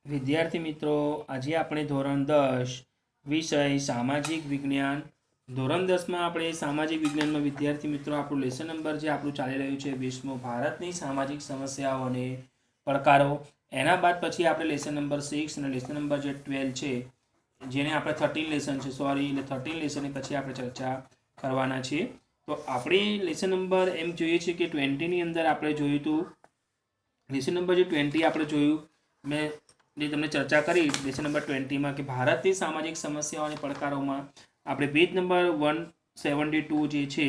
વિદ્યાર્થી મિત્રો, આજે આપણે ધોરણ 10 વિષય સામાજિક વિજ્ઞાન ધોરણ 10માં આપણે સામાજિક વિજ્ઞાનમાં વિદ્યાર્થી મિત્રો આપણું લેસન નંબર જે આપણું ચાલી રહ્યું છે 20મો ભારતની સામાજિક સમસ્યાઓ અને પડકારો. એના બાદ પછી આપણે લેસન નંબર 6 અને લેસન નંબર જે 12 છે જેને આપણે 13 લેસન છે એટલે 13 લેસનની પછી આપણે ચર્ચા કરવાના છીએ. તો આપણે લેસન નંબર એમ જોઈએ છે કે 20ની અંદર આપણે જોયું હતું. લેસન નંબર જે 20 આપણે જોયું મેં જે તમને ચર્ચા કરી લેસન નંબર 20માં કે ભારતની સામાજિક સમસ્યાઓ અને પડકારોમાં આપણે પેજ નંબર 172 જે છે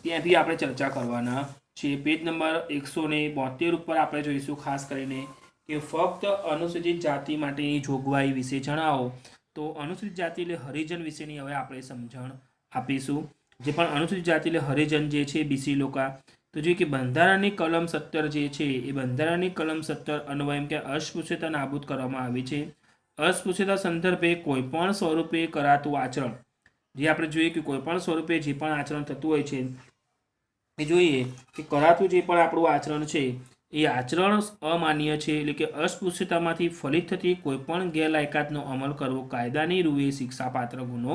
ત્યાંથી આપણે ચર્ચા કરવાના છીએ. પેજ નંબર 172 ઉપર આપણે જોઈશું ખાસ કરીને કે ફક્ત અનુસૂચિત જાતિ માટેની જોગવાઈ વિશે જણાવો. તો અનુસૂચિત જાતિ એટલે હરિજન વિશેની હવે આપણે સમજણ આપીશું. જે પણ અનુસૂચિત જાતિ એટલે હરિજન જે છે બીસી લોકો, તો જોઈએ કે બંધારણની કલમ 17 જે છે એ બંધારણની કલમ 17 અન્વયે એમ કે અસ્પૃશ્યતા નાબૂદ કરવામાં આવી છે. અસ્પૃશ્યતા સંદર્ભે કોઈપણ સ્વરૂપે કરાતું આચરણ, જે આપણે જોઈએ કે કોઈપણ સ્વરૂપે જે પણ આચરણ થતું હોય છે એ જોઈએ કે કરાતું જે પણ આપણું આચરણ છે એ આચરણ અમાન્ય છે. એટલે કે અસ્પૃશ્યતામાંથી ફલિત થતી કોઈપણ ગેરલાયકાતનો અમલ કરવો કાયદાની રૂએ શિક્ષાપાત્ર ગુનો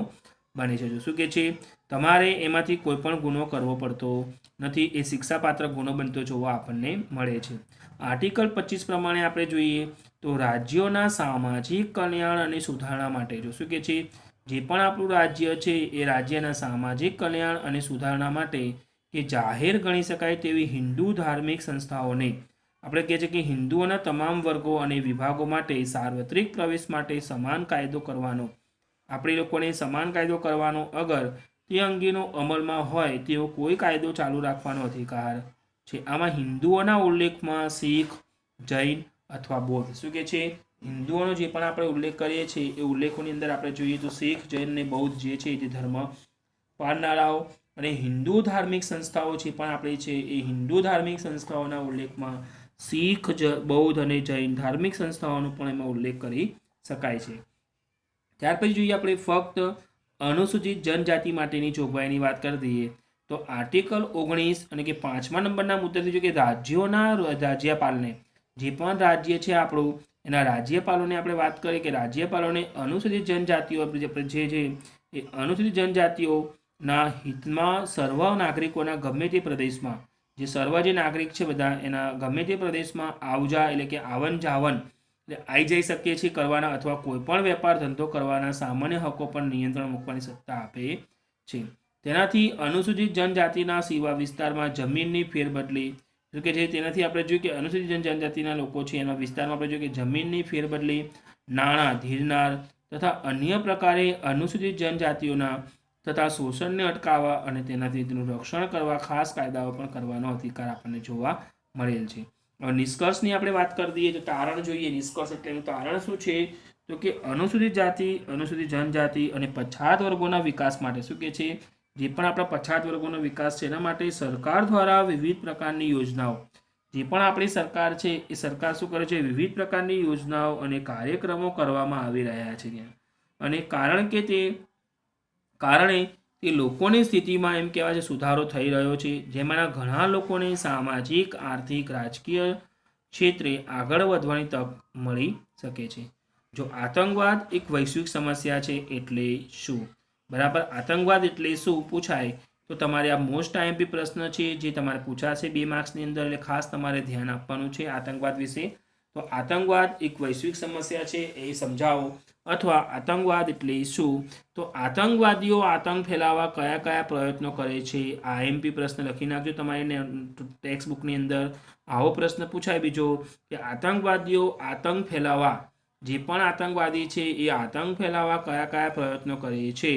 બને છે. શું કે છે, તમારે એમાંથી કોઈ પણ ગુનો કરવો પડતો નથી, એ શિક્ષાપાત્ર ગુનો બનતો જોવા આપણને મળે છે. આર્ટિકલ 25 પ્રમાણે આપણે જોઈએ તો રાજ્યોના સામાજિક કલ્યાણ અને સુધારણા માટે જો શું કે છે, જે પણ આપણું રાજ્ય છે એ રાજ્યના સામાજિક કલ્યાણ અને સુધારણા માટે કે જાહેર ગણી શકાય તેવી હિન્દુ ધાર્મિક સંસ્થાઓને આપણે કહે છે કે હિન્દુઓના તમામ વર્ગો અને વિભાગો માટે સાર્વત્રિક પ્રવેશ માટે સમાન કાયદો કરવાનો, આપણે લોકોને સમાન કાયદો કરવાનો અગર તે અંગેનો અમલમાં હોય તેવો કોઈ કાયદો ચાલુ રાખવાનો અધિકાર છે. આમાં હિન્દુઓના ઉલ્લેખમાં શીખ, જૈન અથવા બૌદ્ધ, શું કે છે, હિન્દુઓનો જે પણ આપણે ઉલ્લેખ કરીએ છીએ એ ઉલ્લેખોની અંદર આપણે જોઈએ તો શીખ, જૈન અને બૌદ્ધ જે છે તે ધર્મ પાળનારાઓ અને હિન્દુ ધાર્મિક સંસ્થાઓ જે પણ આપણે છે એ હિન્દુ ધાર્મિક સંસ્થાઓના ઉલ્લેખમાં શીખ, બૌદ્ધ અને જૈન ધાર્મિક સંસ્થાઓનો પણ એમાં ઉલ્લેખ કરી શકાય છે. ત્યાર પછી જોઈએ આપણે ફક્ત અનુસૂચિત જનજાતિ માટેની જોગવાઈની વાત કરી દઈએ તો આર્ટિકલ 19 અને કે 5મા નંબરના મુદ્દાથી જોઈએ કે રાજ્યોના રાજ્યપાલને, જે પણ રાજ્ય છે આપણું એના રાજ્યપાલોને આપણે વાત કરીએ કે રાજ્યપાલોને અનુસૂચિત જનજાતિઓ જે છે એ અનુસૂચિત જનજાતિઓના હિતમાં સર્વ નાગરિકોના ગમે તે પ્રદેશમાં, જે સર્વ જે નાગરિક છે બધા એના ગમે તે પ્રદેશમાં આવજા એટલે કે આવન જાવન આવી જઈ શકીએ છીએ કરવાના અથવા કોઈ પણ વેપાર ધંધો કરવાના સામાન્ય હકો પર નિયંત્રણ મૂકવાની સત્તા આપે છે. તેનાથી અનુસૂચિત જનજાતિના સીમા વિસ્તારમાં જમીનની ફેરબદલી, શું કે છે, તેનાથી આપણે જોઈએ કે અનુસૂચિત જનજાતિના લોકો છે એના વિસ્તારમાં આપણે જોઈએ કે જમીનની ફેરબદલી, નાણાં ધીરનાર તથા અન્ય પ્રકારે અનુસૂચિત જનજાતિઓના તથા શોષણને અટકાવવા અને તેનાથી તેનું રક્ષણ કરવા ખાસ કાયદાઓ પણ કરવાનો અધિકાર આપણને જોવા મળેલ છે. હવે નિષ્કર્ષની આપણે વાત કરી દઈએ તો તારણ જોઈએ. નિષ્કર્ષ એટલે એનું તારણ શું છે, તો કે અનુસૂચિત જાતિ, અનુસૂચિત જનજાતિ અને પછાત વર્ગોના વિકાસ માટે, શું કે છે, જે પણ આપણા પછાત વર્ગોનો વિકાસ છે એના માટે સરકાર દ્વારા વિવિધ પ્રકારની યોજનાઓ, જે પણ આપણી સરકાર છે એ સરકાર શું કરે છે, વિવિધ પ્રકારની યોજનાઓ અને કાર્યક્રમો કરવામાં આવી રહ્યા છે. અને કારણે તે લોકોની સ્થિતિમાં એમ કહેવાય છે સુધારો થઈ રહ્યો છે, જેમાંના ઘણા લોકોને સામાજિક, આર્થિક, રાજકીય ક્ષેત્રે આગળ વધવાની તક મળી શકે છે. જો આતંકવાદ એક વૈશ્વિક સમસ્યા છે એટલે શું? બરાબર, આતંકવાદ એટલે શું પૂછાય તો તમારે આ મોસ્ટ આઈએમપી પ્રશ્ન છે જે તમારે પૂછાશે 2 માર્ક્સની અંદર, એટલે ખાસ તમારે ધ્યાન આપવાનું છે આતંકવાદ વિશે. તો આતંકવાદ એક વૈશ્વિક સમસ્યા છે એ સમજાવો, અથવા આતંકવાદ એટલે શું? તો આતંકવાદીઓ આતંક ફેલાવવા કયા કયા પ્રયત્નો કરે છે? આઈએમપી પ્રશ્ન લખી નાખજો તમારી ટેક્સ્ટ બુકની અંદર. આવો પ્રશ્ન પૂછાય બીજો કે આતંકવાદીઓ આતંક ફેલાવવા, જે પણ આતંકવાદી છે એ આતંક ફેલાવવા કયા કયા પ્રયત્નો કરે છે?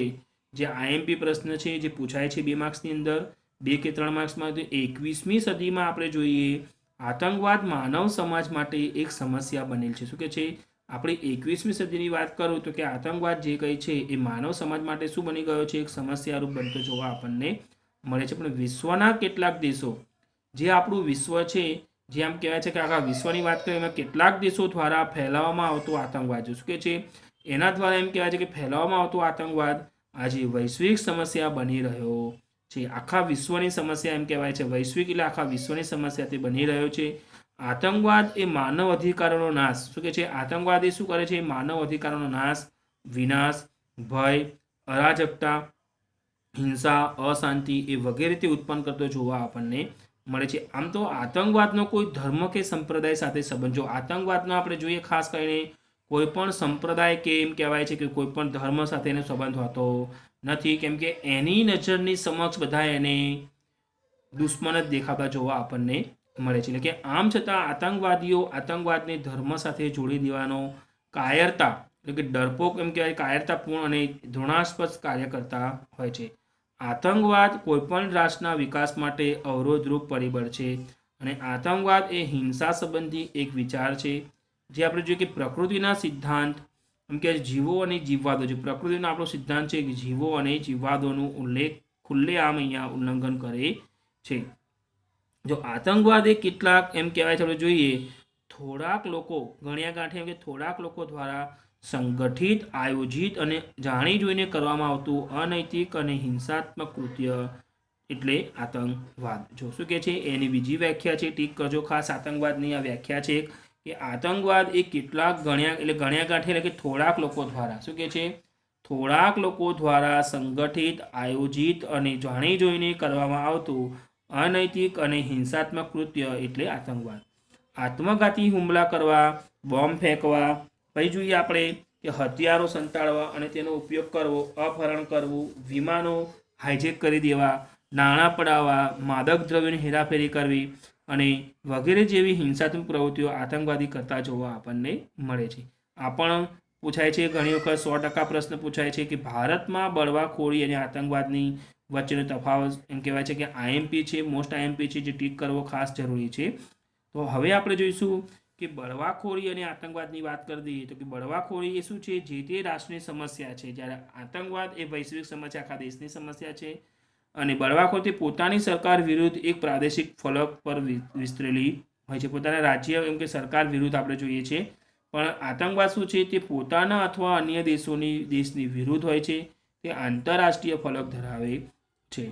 જે આઈએમપી પ્રશ્ન છે જે પૂછાય છે 2 માર્ક્સની અંદર, 2 કે 3 માર્ક્સમાં. 21મી સદીમાં આપણે જોઈએ આતંકવાદ માનવ સમાજ માટે એક સમસ્યા બનેલ છે. શું કે છે, આપણે 21મી સદીની વાત કરું તો કે આતંકવાદ જે કંઈ છે એ માનવ સમાજ માટે શું બની ગયો છે, એક સમસ્યારૂપ બનતો જોવા આપણને મળે છે. પણ વિશ્વના કેટલાક દેશો, જે આપણું વિશ્વ છે, જે આમ કહેવાય છે કે આખા વિશ્વની વાત કરીએ એમાં કેટલાક દેશો દ્વારા ફેલાવવામાં આવતો આતંકવાદ શું કે છે, એના દ્વારા એમ કહેવાય છે કે ફેલાવવામાં આવતો આતંકવાદ આજે વૈશ્વિક સમસ્યા બની રહ્યો છે. આખા વિશ્વની સમસ્યા એમ કહેવાય છે, વૈશ્વિક એટલે આખા વિશ્વની સમસ્યા તે બની રહ્યો છે. આતંકવાદ એ માનવ અધિકારોનો નાશ, શું કહે છે? આતંકવાદ એ શું કરે છે? માનવ અધિકારોનો નાશ, વિનાશ, ભય, અરાજકતા, હિંસા, અશાંતિ એ વગેરેથી ઉત્પન્ન કરતો જોવા આપણને મળે છે. આમ તો આતંકવાદનો કોઈ ધર્મ કે સંપ્રદાય સાથે સંબંધ, જો આતંકવાદનો આપણે જોઈએ ખાસ કરીને કોઈ પણ સંપ્રદાય કે એમ કહેવાય છે કે કોઈ પણ ધર્મ સાથે એનો સંબંધ હોતો નથી, કેમ કે એની નજરની સમક્ષ બધા એને દુશ્મન જ દેખાતા જોવા આપણને મળે છે. એટલે કે આમ છતાં આતંકવાદીઓ આતંકવાદને ધર્મ સાથે જોડી દેવાનો કાયરતા, એટલે કે ડરપોક એમ કહેવાય, કાયરતાપૂર્ણ અને ધૃણાસ્પદ કાર્ય કરતા હોય છે. આતંકવાદ કોઈપણ રાષ્ટ્રના વિકાસ માટે અવરોધરૂપ પરિબળ છે અને આતંકવાદ એ હિંસા સંબંધી એક વિચાર છે. જે આપણે જોઈએ કે પ્રકૃતિના સિદ્ધાંત એમ કે જીવો અને જીવવાદો, જે પ્રકૃતિનો આપણો સિદ્ધાંત છે કે જીવો અને જીવવાદોનું ઉલ્લેખ ખુલ્લેઆમ અહીંયા ઉલ્લંઘન કરે છે. જો આતંકવાદ એ કેટલાક એમ કહેવાય છે, આપણે જોઈએ થોડાક લોકો, ગણ્યા ગાંઠે એમ કે થોડાક લોકો દ્વારા સંગઠિત, આયોજિત અને જાણી જોઈને કરવામાં આવતું અનૈતિક અને હિંસાત્મક કૃત્ય એટલે આતંકવાદ. જો શું કહે છે? એની બીજી વ્યાખ્યા છે, ટીક કરજો ખાસ. આતંકવાદની આ વ્યાખ્યા છે કે આતંકવાદ એ કેટલાક ગણ્યા ગાંઠે એટલે કે થોડાક લોકો દ્વારા, શું કહે છે? થોડાક લોકો દ્વારા સંગઠિત, આયોજિત અને જાણી જોઈને કરવામાં આવતું અનૈતિક અને હિંસાત્મક કૃત્ય એટલે આતંકવાદ. આત્મઘાતી હુમલા કરવા, બોમ્બ ફેંકવા, પછી જોઈએ આપણે કે હથિયારો સંતાડવા અને તેનો ઉપયોગ કરવો, અપહરણ કરવું, વિમાનો હાઇજેક કરી દેવા, નાણાં પડાવવા, માદક દ્રવ્યોની હેરાફેરી કરવી અને વગેરે જેવી હિંસાત્મક પ્રવૃત્તિઓ આતંકવાદી કરતા જોવા આપણને મળે છે. આ પણ પૂછાય છે ઘણી વખત, 100% પ્રશ્ન પૂછાય છે કે ભારતમાં બળવાખોરી અને આતંકવાદની વચ્ચેનો તફાવત એમ કહેવાય છે કે આઈએમપી છે, મોસ્ટ આઈએમપી છે, જે ટીક કરવો ખાસ જરૂરી છે. તો હવે આપણે જોઈશું કે બળવાખોરી અને આતંકવાદની વાત કરી દઈએ તો કે બળવાખોરી એ શું છે? જે તે રાષ્ટ્રની સમસ્યા છે, જ્યારે આતંકવાદ એ વૈશ્વિક સમસ્યા, આખા દેશની સમસ્યા છે. અને બળવાખોરી તે પોતાની સરકાર વિરુદ્ધ એક પ્રાદેશિક ફલક પર વિસ્તરેલી હોય છે, પોતાના રાજ્ય એમ કે સરકાર વિરુદ્ધ આપણે જોઈએ છે. પણ આતંકવાદ શું છે? તે પોતાના અથવા અન્ય દેશની વિરુદ્ધ હોય છે, તે આંતરરાષ્ટ્રીય ફલક ધરાવે છે.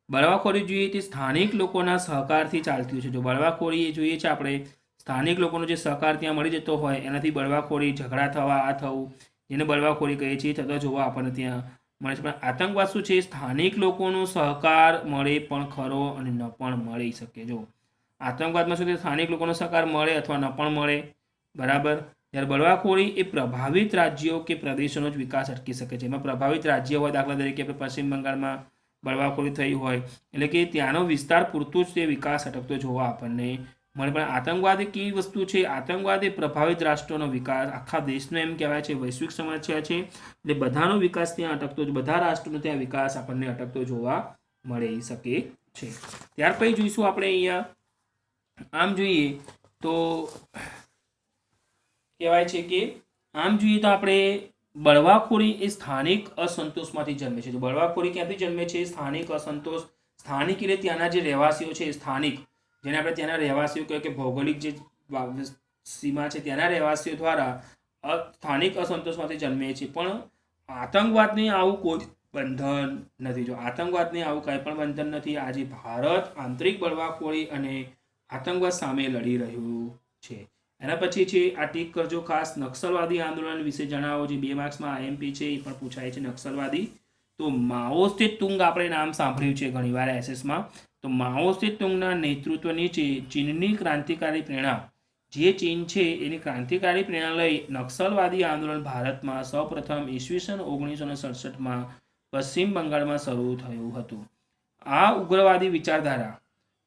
બળવાખોરી જોઈએ તે સ્થાનિક લોકોના સહકારથી ચાલતી હોય છે. જો બળવાખોરી એ જોઈએ છે આપણે સ્થાનિક લોકોનો જે સહકાર ત્યાં મળી જતો હોય એનાથી બળવાખોરી, ઝઘડા થવા, આ થવું, જેને બળવાખોરી કહીએ છીએ, થતો જોવા આપણને ત્યાં મળે છે. પણ આતંકવાદ શું છે? સ્થાનિક લોકોનો સહકાર મળે પણ ખરો અને ન પણ મળી શકે. જો આતંકવાદમાં શું છે? સ્થાનિક લોકોનો સહકાર મળે અથવા ન પણ મળે, બરાબર. જ્યારે બળવાખોરી એ પ્રભાવિત રાજ્યો કે પ્રદેશોનો જ વિકાસ અટકી શકે છે. એમાં પ્રભાવિત રાજ્ય હોય, દાખલા તરીકે આપણે પશ્ચિમ બંગાળમાં બળવાખોરી થઈ હોય એટલે કે ત્યાંનો વિસ્તાર પૂરતું જ તે વિકાસ અટકતો જોવા આપણને મળે. પણ આતંકવાદ એ કેવી વસ્તુ છે? આતંકવાદ એ પ્રભાવિત રાષ્ટ્રોનો વિકાસ, આખા દેશનો એમ કહેવાય છે વૈશ્વિક સમસ્યા છે, એટલે બધાનો વિકાસ ત્યાં અટકતો, બધા રાષ્ટ્રોનો ત્યાં વિકાસ આપણને અટકતો જોવા મળી શકે છે. ત્યાર પછી જોઈશું આપણે અહીંયા, આમ જોઈએ તો કહેવાય છે કે આમ જોઈએ તો આપણે બળવાખોરી એ સ્થાનિક અસંતોષમાંથી જન્મે છે. તો બળવાખોરી ક્યાંથી જન્મે છે? સ્થાનિક અસંતોષ. સ્થાનિક એટલે ત્યાંના જે રહેવાસીઓ છે, સ્થાનિક, જેને આપણે ત્યાંના રહેવાસીઓ કહીએ કે ભૌગોલિક જે સીમા છે ત્યાંના રહેવાસીઓ દ્વારા સ્થાનિક અસંતોષમાંથી જન્મે છે. પણ આતંકવાદને આવું કોઈ બંધન નથી. જો આતંકવાદને આવું કંઈ પણ બંધન નથી. આજે ભારત આંતરિક બળવાખોરી અને આતંકવાદ સામે લડી રહ્યું છે. એના પછી છે, આ ટીક કરજો ખાસ, નક્સલવાદી આંદોલન વિશે જણાવો. જે 2 માર્ક્સમાં આઈએમપી છે એ પણ પૂછાય છે, નક્સલવાદી. તો માઓ સે તુંગ આપણે નામ સાંભળ્યું છે ઘણીવાર એસએસમાં. તો માઓ સે તુંગના નેતૃત્વ નીચે ચીનની ક્રાંતિકારી પ્રેરણા, જે ચીન છે એની ક્રાંતિકારી પ્રેરણા લઈ નક્સલવાદી આંદોલન ભારતમાં સૌપ્રથમ ઈસવીસન 1967માં પશ્ચિમ બંગાળમાં શરૂ થયું હતું. આ ઉગ્રવાદી વિચારધારા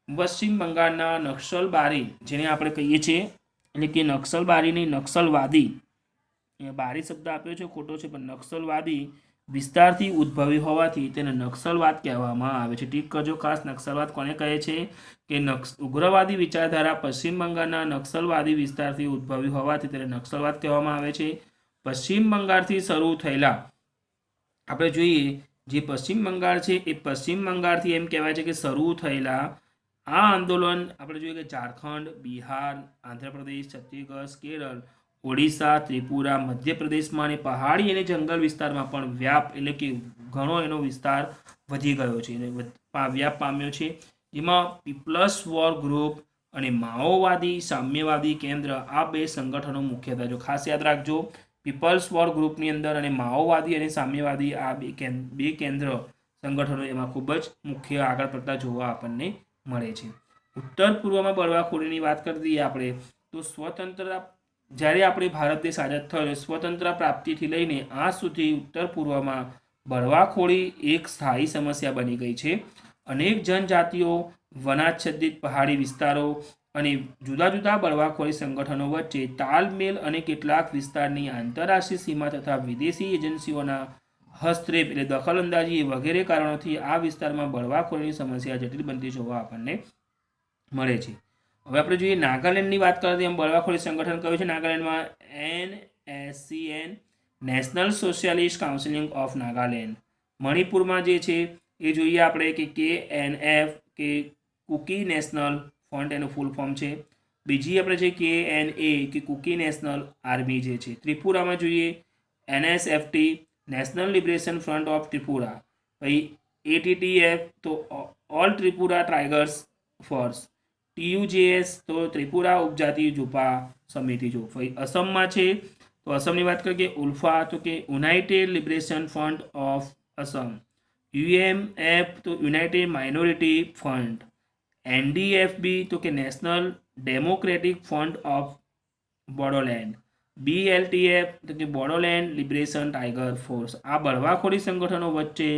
પશ્ચિમ બંગાળના નક્સલબારી, જેને આપણે કહીએ છીએ એટલે કે નક્સલબારીની નક્સલવાદી, બારી શબ્દ આપ્યો છે, ખોટો છે, પણ નક્સલવાદી વિસ્તારથી ઉદ્ભવી હોવાથી તેને નક્સલવાદ કહેવામાં આવે છે. ટીક કરજો ખાસ, નક્સલવાદ કોને કહે છે? કે ઉગ્રવાદી વિચારધારા પશ્ચિમ બંગાળના નક્સલવાદી વિસ્તારથી ઉદ્ભવી હોવાથી તેને નક્સલવાદ કહેવામાં આવે છે. પશ્ચિમ બંગાળથી શરૂ થયેલા, આપણે જોઈએ જે પશ્ચિમ બંગાળ છે એ પશ્ચિમ બંગાળથી એમ કહેવાય છે કે શરૂ થયેલા આ આંદોલન આપણે જોઈએ કે ઝારખંડ, બિહાર, આંધ્રપ્રદેશ, છત્તીસગઢ, કેરળ, ઓડિશા, ત્રિપુરા, મધ્યપ્રદેશમાં અને પહાડી અને જંગલ વિસ્તારમાં પણ વ્યાપ એટલે કે ઘણો એનો વિસ્તાર વધી ગયો છે, વ્યાપ પામ્યો છે. એમાં પીપલ્સ વોર ગ્રુપ અને માઓવાદી સામ્યવાદી કેન્દ્ર આ બે સંગઠનો મુખ્યત્વે જો ખાસ યાદ રાખજો પીપલ્સ વોર ગ્રુપની અંદર અને માઓવાદી અને સામ્યવાદી આ બે કેન્દ્ર સંગઠનો એમાં ખૂબ જ મુખ્ય આગળ પડતા જોવા આપણને મળે છે. ઉત્તર પૂર્વમાં બળવાખોરીની વાત કરી દઈએ આપણે તો સ્વતંત્રતા જ્યારે આપણે ભારત દેશ આઝાદ થયો સ્વતંત્રતા પ્રાપ્તિથી લઈને આજ સુધી ઉત્તર પૂર્વમાં બળવાખોરી એક સ્થાયી સમસ્યા બની ગઈ છે. અનેક જનજાતિઓ વનાચ્છાદિત પહાડી વિસ્તારો અને જુદા જુદા બળવાખોરી સંગઠનો વચ્ચે તાલમેલ અને કેટલાક વિસ્તારની આંતરરાષ્ટ્રીય સીમા તથા વિદેશી એજન્સીઓના હસ્તક્ષેપ એટલે દખલઅંદાજી વગેરે કારણોથી આ વિસ્તારમાં બળવાખોરીની સમસ્યા જટિલ બનતી જોવા આપણને મળે છે. હવે આપણે જોઈએ નાગાલેન્ડની વાત કરીએ એમ બળવાખોરી સંગઠન કયું છે નાગાલેન્ડમાં NSCN national socialist council of Nagaland. મણિપુરમાં જે છે એ જોઈએ આપણે કે KNF કે કુકી નેશનલ ફ્રન્ટ એનું ફૂલ ફોર્મ છે. બીજી આપણે છે KNA કે કુકી નેશનલ આર્મી જે છે. ત્રિપુરામાં જોઈએ NSFT national liberation front of Tripura. પછી ATTF તો ઓલ ત્રિપુરા ટ્રાઇગર્સ ફોર્સ. TUJS તો ત્રિપુરા ઉપજાતિ ઝુપા સમિતિ જો. પછી અસમમાં છે તો અસમની વાત કરીએ કે ઉલ્ફા તો કે United liberation front of Assam. UMF તો યુનાઇટેડ માઇનોરિટી ફ્રન્ટ. NDFB તો કે national democratic front of Bodoland. BLTF તો કે બોડોલેન્ડ લિબરેશન ટાઇગર ફોર્સ. આ બળવાખોરી સંગઠનો વચ્ચે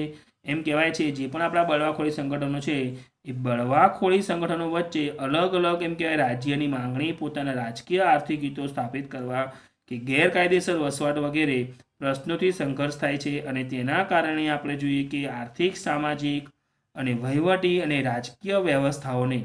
એમ કહેવાય છે જે પણ આપણા બળવાખોરી સંગઠનો છે એ બળવાખોરી સંગઠનો વચ્ચે અલગ અલગ એમ કહેવાય રાજ્યની માંગણી પોતાના રાજકીય આર્થિક હિતો સ્થાપિત કરવા કે ગેરકાયદેસર વસવાટ વગેરે પ્રશ્નોથી સંઘર્ષ થાય છે અને તેના કારણે આપણે જોઈએ કે આર્થિક સામાજિક અને વહીવટી અને રાજકીય વ્યવસ્થાઓને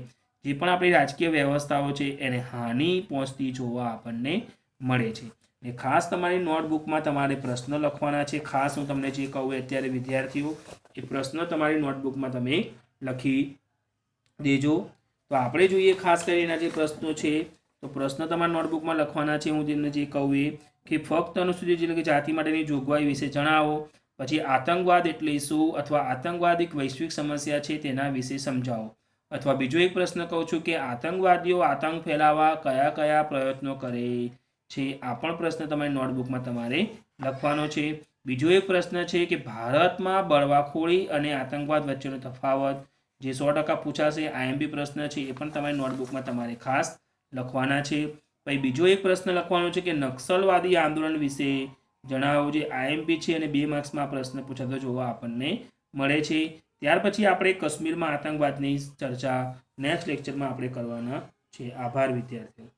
જે પણ આપણી રાજકીય વ્યવસ્થાઓ છે એને હાનિ પહોંચતી જોવા આપણને મળે છે. ને ખાસ તમારી નોટબુકમાં તમારે પ્રશ્ન લખવાના છે. ખાસ હું તમને જે કહું અત્યારે વિદ્યાર્થીઓ એ પ્રશ્ન તમારી નોટબુકમાં તમે લખી દેજો. તો આપણે જોઈએ ખાસ કરીને જે પ્રશ્નો છે તો પ્રશ્ન તમારા નોટબુકમાં લખવાના છે. હું તમને જે કહું એ કે ફક્ત અનુસૂચિત જાતિ માટેની જોગવાઈ વિશે જણાવો. પછી આતંકવાદ એટલે શું અથવા આતંકવાદ એક વૈશ્વિક સમસ્યા છે તેના વિશે સમજાવો. અથવા બીજો એક પ્રશ્ન કહું છું કે આતંકવાદીઓ આતંક ફેલાવવા કયા કયા પ્રયત્નો કરે છે. આ પણ પ્રશ્ન તમારી નોટબુકમાં તમારે લખવાનો છે. બીજો એક પ્રશ્ન છે કે ભારતમાં બળવાખોરી અને આતંકવાદ વચ્ચેનો તફાવત જે 100% પૂછાશે. IMP પ્રશ્ન છે એ પણ તમારી નોટબુકમાં તમારે ખાસ લખવાના છે. પછી બીજો એક પ્રશ્ન લખવાનો છે કે નક્સલવાદી આંદોલન વિશે જણાવો જે IMP છે અને 2 માર્ક્સમાં પ્રશ્ન પૂછાતો જોવા આપણને મળે છે. ત્યાર પછી આપણે કાશ્મીરમાં આતંકવાદની ચર્ચા નેક્સ્ટ લેક્ચરમાં આપણે કરવાના છે. આભાર વિદ્યાર્થીઓ.